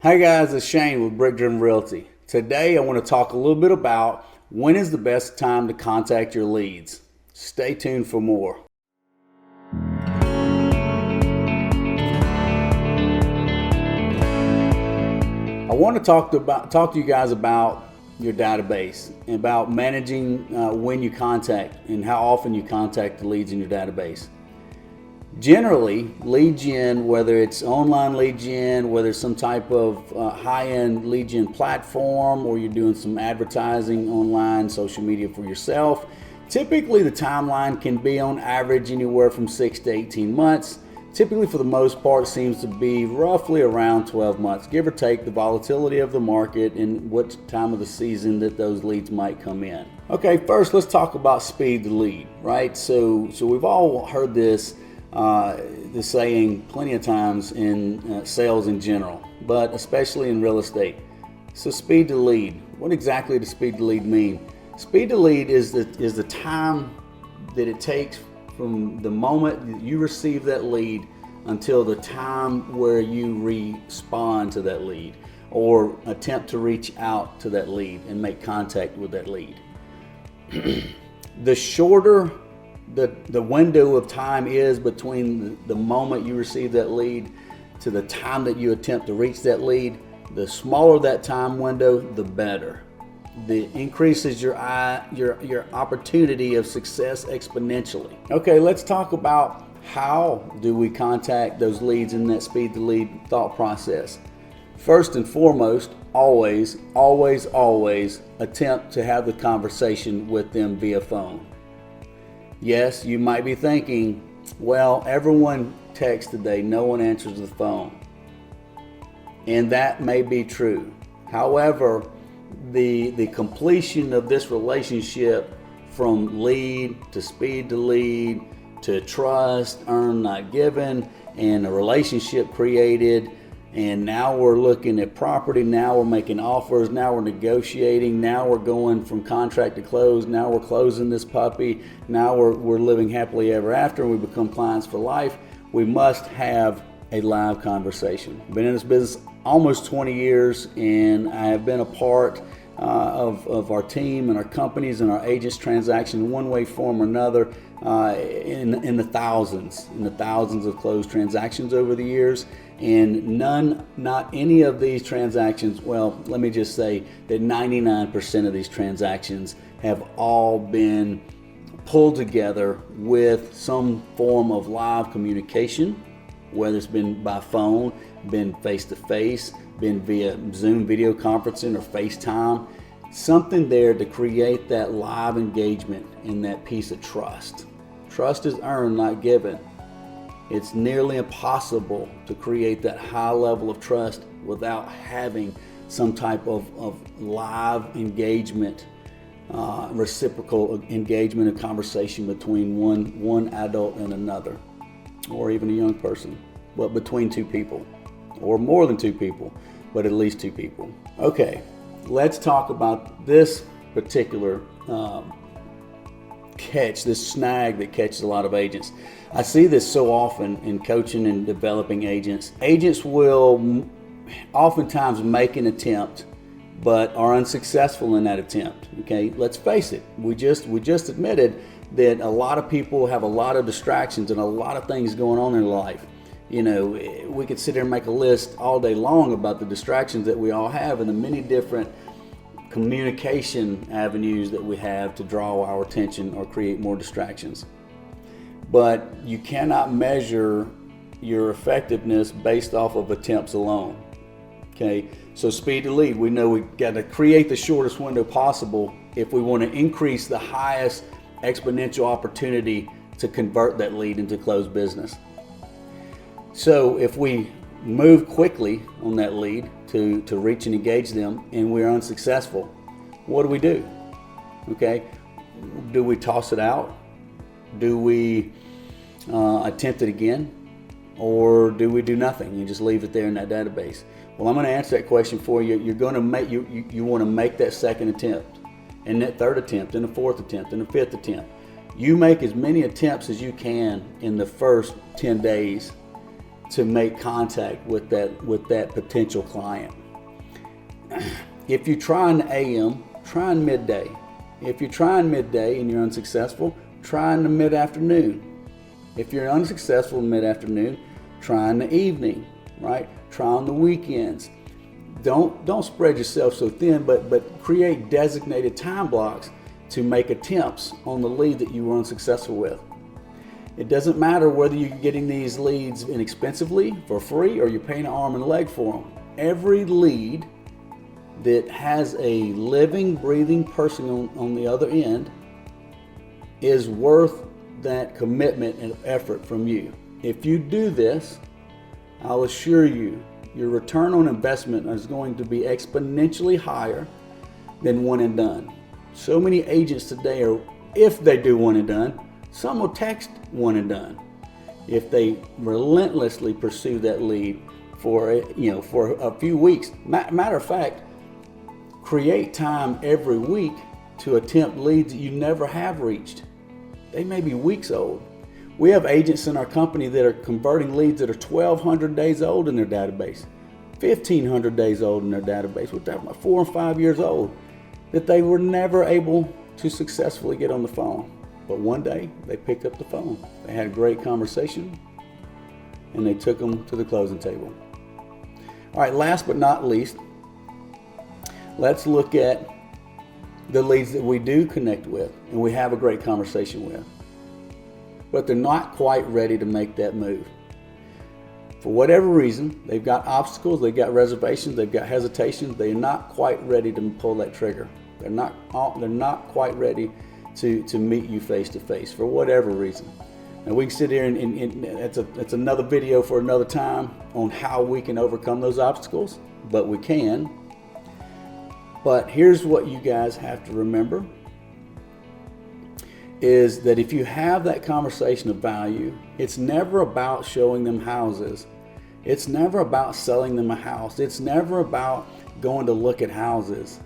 Hi guys, it's Shane with BrickDriven Realty. Today I want to talk a little bit about when is the best time to contact your leads. Stay tuned for more. I want to talk to you guys about your database and about managing when you contact and how often you contact the leads in your database. Generally, lead gen, whether it's online lead gen, whether it's some type of high-end lead gen platform, or you're doing some advertising online, social media for yourself, typically the timeline can be on average anywhere from 6 to 18 months. Typically, for the most part, seems to be roughly around 12 months, give or take the volatility of the market and what time of the season that those leads might come in. Okay, first let's talk about speed to lead, right? So we've all heard this the saying plenty of times in sales in general, but especially in real estate. So speed to lead. What exactly does speed to lead mean? Speed to lead is the time that it takes from the moment that you receive that lead until the time where you respond to that lead or attempt to reach out to that lead and make contact with that lead. The shorter the window of time is between the moment you receive that lead to the time that you attempt to reach that lead, the smaller that time window, the better. The increases your opportunity of success exponentially. Okay, let's talk about how do we contact those leads in that speed to lead thought process. First and foremost, always attempt to have the conversation with them via phone. Yes, you might be thinking, well, everyone texts today, no one answers the phone. And that may be true. However, the completion of this relationship from lead to speed to lead to trust, earned, not given, and a relationship created, and now we're looking at property, now we're making offers, now we're negotiating, now we're going from contract to close, now we're closing this puppy, now we're living happily ever after, and we become clients for life. We must have a live conversation. I've been in this business almost 20 years, and I have been a part of our team and our companies and our agents' transactions in one way, form, or another in the thousands of closed transactions over the years. And not any of these transactions, well, let me just say that 99% of these transactions have all been pulled together with some form of live communication, whether it's been by phone, been face-to-face, been via Zoom video conferencing or FaceTime, something there to create that live engagement and that piece of trust. Trust is earned, not given. It's nearly impossible to create that high level of trust without having some type of live engagement, reciprocal engagement and conversation between one adult and another, or even a young person, but between two people, or more than two people, but at least two people. Okay, let's talk about this particular this snag that catches a lot of agents. I see this so often in coaching and developing agents. Agents will oftentimes make an attempt, but are unsuccessful in that attempt. Okay, let's face it. We just admitted that a lot of people have a lot of distractions and a lot of things going on in their life. You know, we could sit there and make a list all day long about the distractions that we all have and the many different communication avenues that we have to draw our attention or create more distractions. But you cannot measure your effectiveness based off of attempts alone. Okay, so speed to lead, we know we got to create the shortest window possible if we want to increase the highest exponential opportunity to convert that lead into closed business. So if we move quickly on that lead to reach and engage them and we're unsuccessful, what do? Okay, do we toss it out? Do we attempt it again? Or do we do nothing and just leave it there in that database? Well, I'm going to answer that question for you. You're going to make you want to make that second attempt, and that third attempt, and the fourth attempt, and the fifth attempt. You make as many attempts as you can in the first 10 days. to make contact with that potential client. If you try in the AM, try in midday. If you're trying midday and you're unsuccessful, try in the mid-afternoon. If you're unsuccessful in mid-afternoon, try in the evening, right? Try on the weekends. Don't spread yourself so thin, but create designated time blocks to make attempts on the lead that you were unsuccessful with. It doesn't matter whether you're getting these leads inexpensively, for free, or you're paying an arm and a leg for them. Every lead that has a living, breathing person on the other end is worth that commitment and effort from you. If you do this, I'll assure you, your return on investment is going to be exponentially higher than one and done. So many agents today are, if they do one and done, some will text one and done. If they relentlessly pursue that lead for a few weeks. Matter of fact, create time every week to attempt leads that you never have reached. They may be weeks old. We have agents in our company that are converting leads that are 1,200 days old in their database, 1,500 days old in their database, which are 4 and 5 years old, that they were never able to successfully get on the phone. But one day they picked up the phone. They had a great conversation and they took them to the closing table. All right, last but not least, let's look at the leads that we do connect with and we have a great conversation with, but they're not quite ready to make that move. For whatever reason, they've got obstacles, they've got reservations, they've got hesitations, they're not quite ready to pull that trigger. They're not quite ready to meet you face to face for whatever reason. And we can sit here and that's another video for another time on how we can overcome those obstacles, but we can. But here's what you guys have to remember is that if you have that conversation of value, it's never about showing them houses. It's never about selling them a house. It's never about going to look at houses.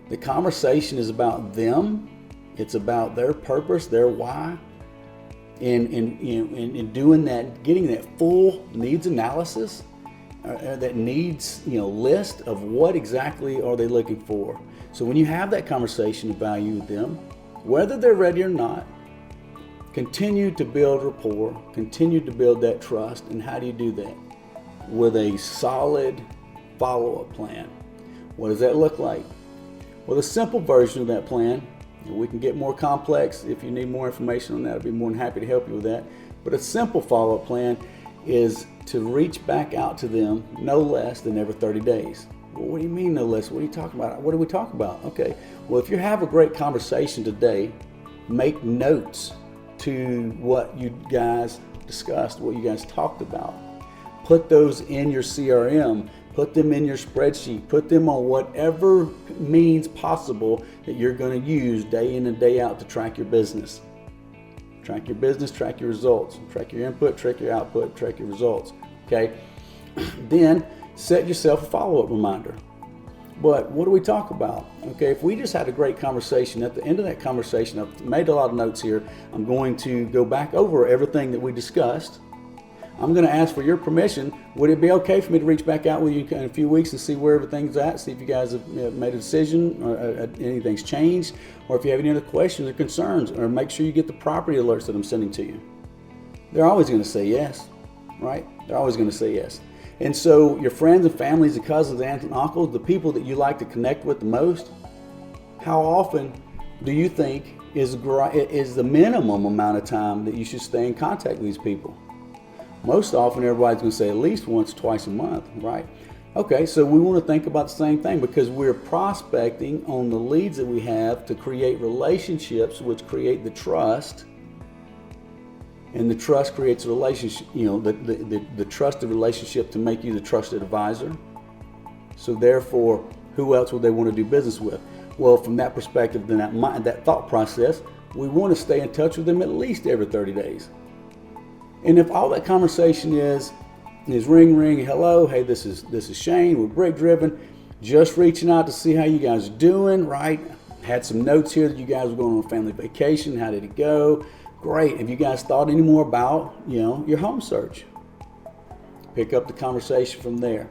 The conversation is about them. It's about their purpose, their why, and doing that, getting that full needs analysis, that needs list of what exactly are they looking for. So when you have that conversation of value with them, whether they're ready or not, continue to build rapport, continue to build that trust. And how do you do that? With a solid follow-up plan. What does that look like? Well, the simple version of that plan, and we can get more complex if you need more information on that. I'd be more than happy to help you with that. But a simple follow-up plan is to reach back out to them no less than every 30 days. Well, what do you mean no less? What are you talking about? What do we talk about? Okay, well, if you have a great conversation today, make notes to what you guys discussed, what you guys talked about. Put those in your CRM, put them in your spreadsheet, put them on whatever means possible that you're going to use day in and day out to track your business. Track your business, track your results, track your input, track your output, track your results. Okay, then set yourself a follow-up reminder. But what do we talk about? Okay, if we just had a great conversation, at the end of that conversation, I've made a lot of notes here. I'm going to go back over everything that we discussed. I'm going to ask for your permission. Would it be okay for me to reach back out with you in a few weeks and see where everything's at, see if you guys have made a decision or anything's changed, or if you have any other questions or concerns, or make sure you get the property alerts that I'm sending to you? They're always going to say yes, right? They're always going to say yes. And so your friends and families and cousins, aunts and uncles, the people that you like to connect with the most, how often do you think is the minimum amount of time that you should stay in contact with these people? Most often everybody's going to say at least once, twice a month, right? Okay, so we want to think about the same thing because we're prospecting on the leads that we have to create relationships which create the trust. And the trust creates a relationship, the trusted relationship to make you the trusted advisor. So therefore, who else would they want to do business with? Well, from that perspective, then that thought process, we want to stay in touch with them at least every 30 days. And if all that conversation is ring, hello, hey, this is Shane with BrickDriven, just reaching out to see how you guys are doing, right? Had some notes here that you guys were going on a family vacation. How did it go? Great. Have you guys thought any more about, your home search? pick up the conversation from there.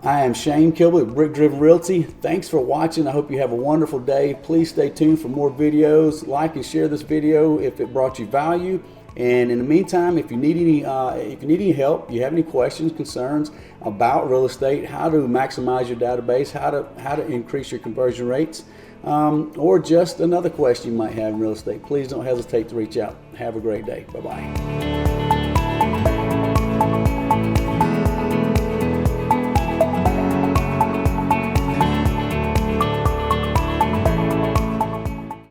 I am Shane Kilby with BrickDriven Realty. Thanks for watching. I hope you have a wonderful day. Please stay tuned for more videos. Like and share this video if it brought you value. And in the meantime, if you need any help, you have any questions, concerns about real estate, how to maximize your database, how to increase your conversion rates, or just another question you might have in real estate, please don't hesitate to reach out. Have a great day. Bye-bye.